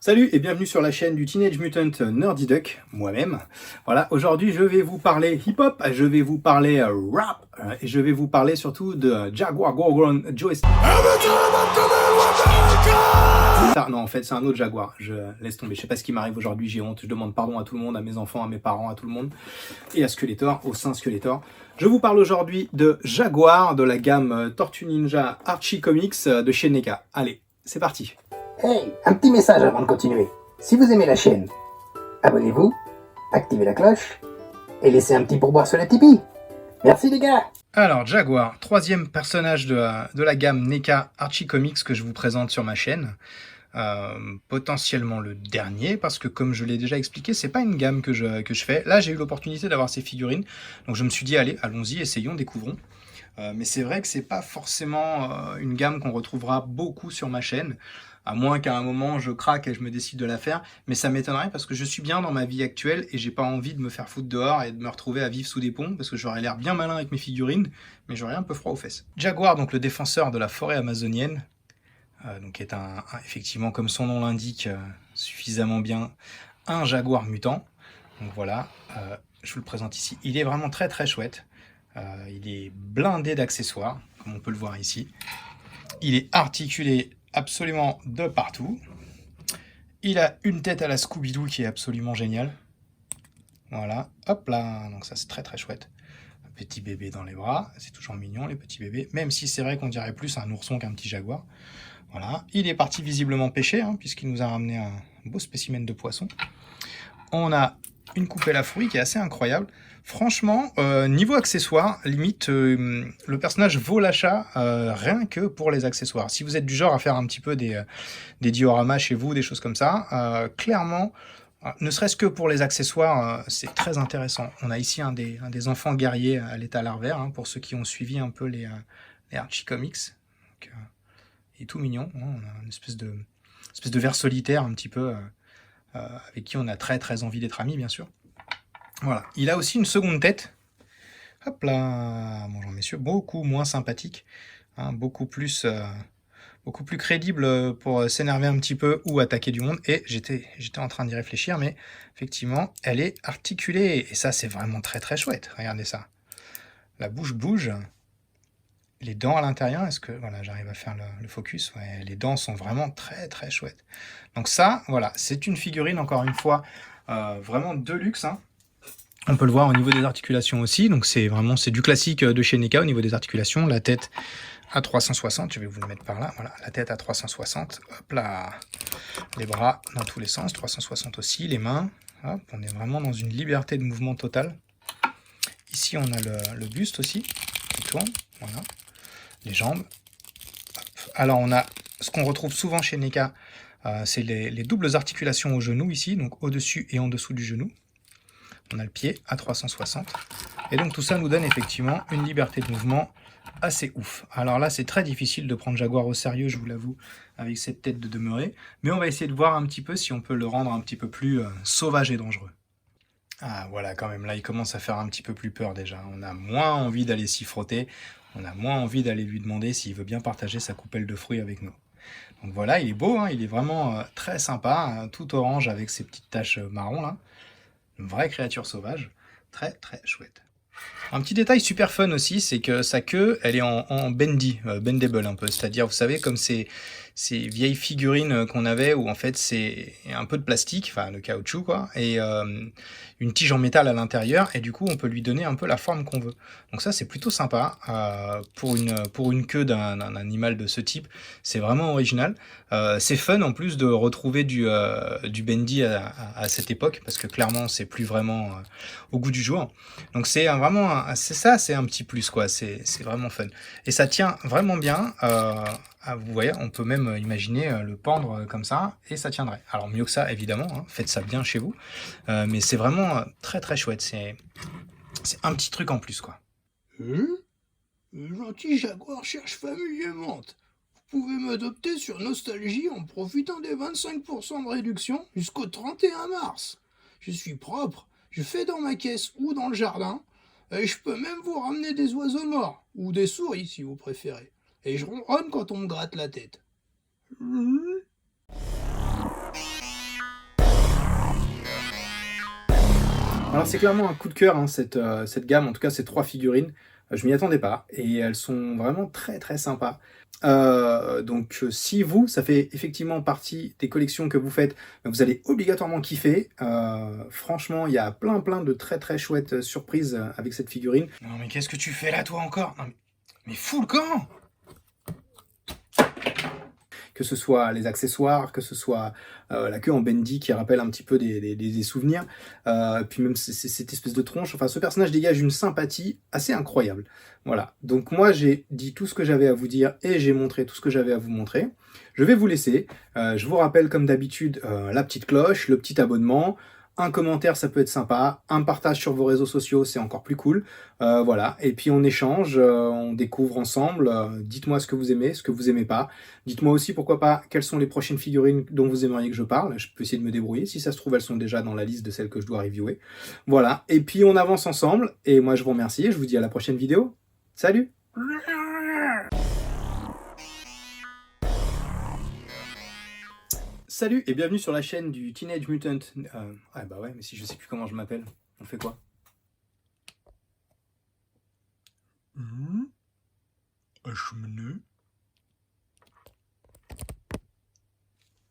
Salut et bienvenue sur la chaîne du Teenage Mutant Nerdy Duck, moi-même. Voilà, aujourd'hui je vais vous parler hip-hop, je vais vous parler rap, et je vais vous parler surtout de Jaguar Gorgon Joystick. Non, en fait c'est un autre Jaguar, je laisse tomber, je sais pas ce qui m'arrive aujourd'hui, j'ai honte, je demande pardon à tout le monde, à mes enfants, à mes parents, à tout le monde, et à Skeletor, au sein Skeletor. Je vous parle aujourd'hui de Jaguar, de la gamme Tortue Ninja Archie Comics de chez NECA. Allez, c'est parti. Hey, un petit message avant de continuer. Si vous aimez la chaîne, abonnez-vous, activez la cloche et laissez un petit pourboire sur le Tipeee. Merci les gars. Alors Jaguar, troisième personnage de la gamme NECA Archie Comics que je vous présente sur ma chaîne. Potentiellement le dernier, parce que comme je l'ai déjà expliqué, c'est pas une gamme que je fais. Là j'ai eu l'opportunité d'avoir ces figurines, donc je me suis dit allez, allons-y, essayons, découvrons. Mais c'est vrai que c'est pas forcément une gamme qu'on retrouvera beaucoup sur ma chaîne, à moins qu'à un moment je craque et je me décide de la faire, mais ça m'étonnerait parce que je suis bien dans ma vie actuelle et j'ai pas envie de me faire foutre dehors et de me retrouver à vivre sous des ponts, parce que j'aurais l'air bien malin avec mes figurines, mais j'aurais un peu froid aux fesses. Jaguar, donc le défenseur de la forêt amazonienne, donc est effectivement, comme son nom l'indique, suffisamment bien, un jaguar mutant. Donc voilà, je vous le présente ici. Il est vraiment très très chouette. Il est blindé d'accessoires, comme on peut le voir ici. Il est articulé absolument de partout. Il a une tête à la Scooby-Doo qui est absolument géniale. Voilà, hop là, donc ça c'est très très chouette. Un petit bébé dans les bras, c'est toujours mignon les petits bébés, même si c'est vrai qu'on dirait plus un ourson qu'un petit jaguar. Voilà, il est parti visiblement pêcher, puisqu'il nous a ramené un beau spécimen de poisson. On a une coupelle à fruits qui est assez incroyable. Franchement, niveau accessoires, limite, le personnage vaut l'achat rien que pour les accessoires. Si vous êtes du genre à faire un petit peu des dioramas chez vous, des choses comme ça, clairement, ne serait-ce que pour les accessoires, c'est très intéressant. On a ici un des enfants guerriers à l'état larvaire, pour ceux qui ont suivi un peu les Archie Comics. Donc, il est tout mignon, on a une espèce de ver solitaire un petit peu, avec qui on a très très envie d'être amis, bien sûr. Voilà, il a aussi une seconde tête, hop là, bonjour messieurs, beaucoup moins sympathique, beaucoup plus crédible pour s'énerver un petit peu ou attaquer du monde, et j'étais en train d'y réfléchir, mais effectivement, elle est articulée, et ça c'est vraiment très très chouette, regardez ça. La bouche bouge, les dents à l'intérieur, est-ce que, voilà, j'arrive à faire le focus, ouais, les dents sont vraiment très très chouettes. Donc ça, voilà, c'est une figurine, encore une fois, vraiment de luxe, On peut le voir au niveau des articulations aussi, donc c'est du classique de chez NECA au niveau des articulations. La tête à 360, je vais vous le mettre par là, voilà, la tête à 360, hop là, les bras dans tous les sens, 360 aussi, les mains, hop, on est vraiment dans une liberté de mouvement totale. Ici on a le buste aussi, qui tourne, voilà, les jambes. Hop. Alors on a ce qu'on retrouve souvent chez NECA, c'est les doubles articulations au genou ici, donc au-dessus et en dessous du genou. On a le pied à 360. Et donc tout ça nous donne effectivement une liberté de mouvement assez ouf. Alors là, c'est très difficile de prendre Jaguar au sérieux, je vous l'avoue, avec cette tête de demeuré. Mais on va essayer de voir un petit peu si on peut le rendre un petit peu plus sauvage et dangereux. Ah voilà, quand même, là, il commence à faire un petit peu plus peur déjà. On a moins envie d'aller s'y frotter. On a moins envie d'aller lui demander s'il veut bien partager sa coupelle de fruits avec nous. Donc voilà, il est beau, il est vraiment très sympa, tout orange avec ses petites taches marron là. Une vraie créature sauvage, très très chouette. Un petit détail super fun aussi, c'est que sa queue, elle est en bendy, bendable un peu, c'est-à-dire, vous savez, comme ces vieilles figurines qu'on avait, où en fait c'est un peu de plastique, enfin de caoutchouc quoi, et une tige en métal à l'intérieur, et du coup on peut lui donner un peu la forme qu'on veut. Donc ça c'est plutôt sympa, pour une queue d'un animal de ce type, c'est vraiment original. C'est fun en plus de retrouver du bendy à cette époque, parce que clairement c'est plus vraiment au goût du jour. Donc c'est c'est un petit plus quoi, c'est vraiment fun. Et ça tient vraiment bien, vous voyez, on peut même imaginer le pendre comme ça, et ça tiendrait. Alors mieux que ça évidemment, faites ça bien chez vous, mais c'est vraiment très très chouette, c'est un petit truc en plus quoi. Le gentil Jaguar cherche famille aimante. Vous pouvez m'adopter sur Nostalgie en profitant des 25% de réduction jusqu'au 31 mars. Je suis propre, je fais dans ma caisse ou dans le jardin, et je peux même vous ramener des oiseaux morts, ou des souris si vous préférez. Et je ronronne quand on me gratte la tête. Alors c'est clairement un coup de cœur, hein, cette gamme, en tout cas ces 3 figurines. Je m'y attendais pas et elles sont vraiment très, très sympas. Donc si vous, ça fait effectivement partie des collections que vous faites, vous allez obligatoirement kiffer. Franchement, il y a plein, plein de très, très chouettes surprises avec cette figurine. Non mais qu'est-ce que tu fais là toi encore? Non, mais fous le camp! Que ce soit les accessoires, que ce soit la queue en bendy qui rappelle un petit peu des souvenirs, puis même cette espèce de tronche, enfin ce personnage dégage une sympathie assez incroyable. Voilà, donc moi j'ai dit tout ce que j'avais à vous dire et j'ai montré tout ce que j'avais à vous montrer. Je vais vous laisser, je vous rappelle comme d'habitude la petite cloche, le petit abonnement, un commentaire ça peut être sympa, un partage sur vos réseaux sociaux c'est encore plus cool, voilà, et puis on échange, on découvre ensemble, dites-moi ce que vous aimez, ce que vous aimez pas, dites-moi aussi pourquoi pas quelles sont les prochaines figurines dont vous aimeriez que je parle, je peux essayer de me débrouiller, si ça se trouve elles sont déjà dans la liste de celles que je dois reviewer, voilà, et puis on avance ensemble, et moi je vous remercie, et je vous dis à la prochaine vidéo, salut! Salut et bienvenue sur la chaîne du Teenage Mutant. Ah bah ouais, mais si je sais plus comment je m'appelle, on fait quoi? Achemenu.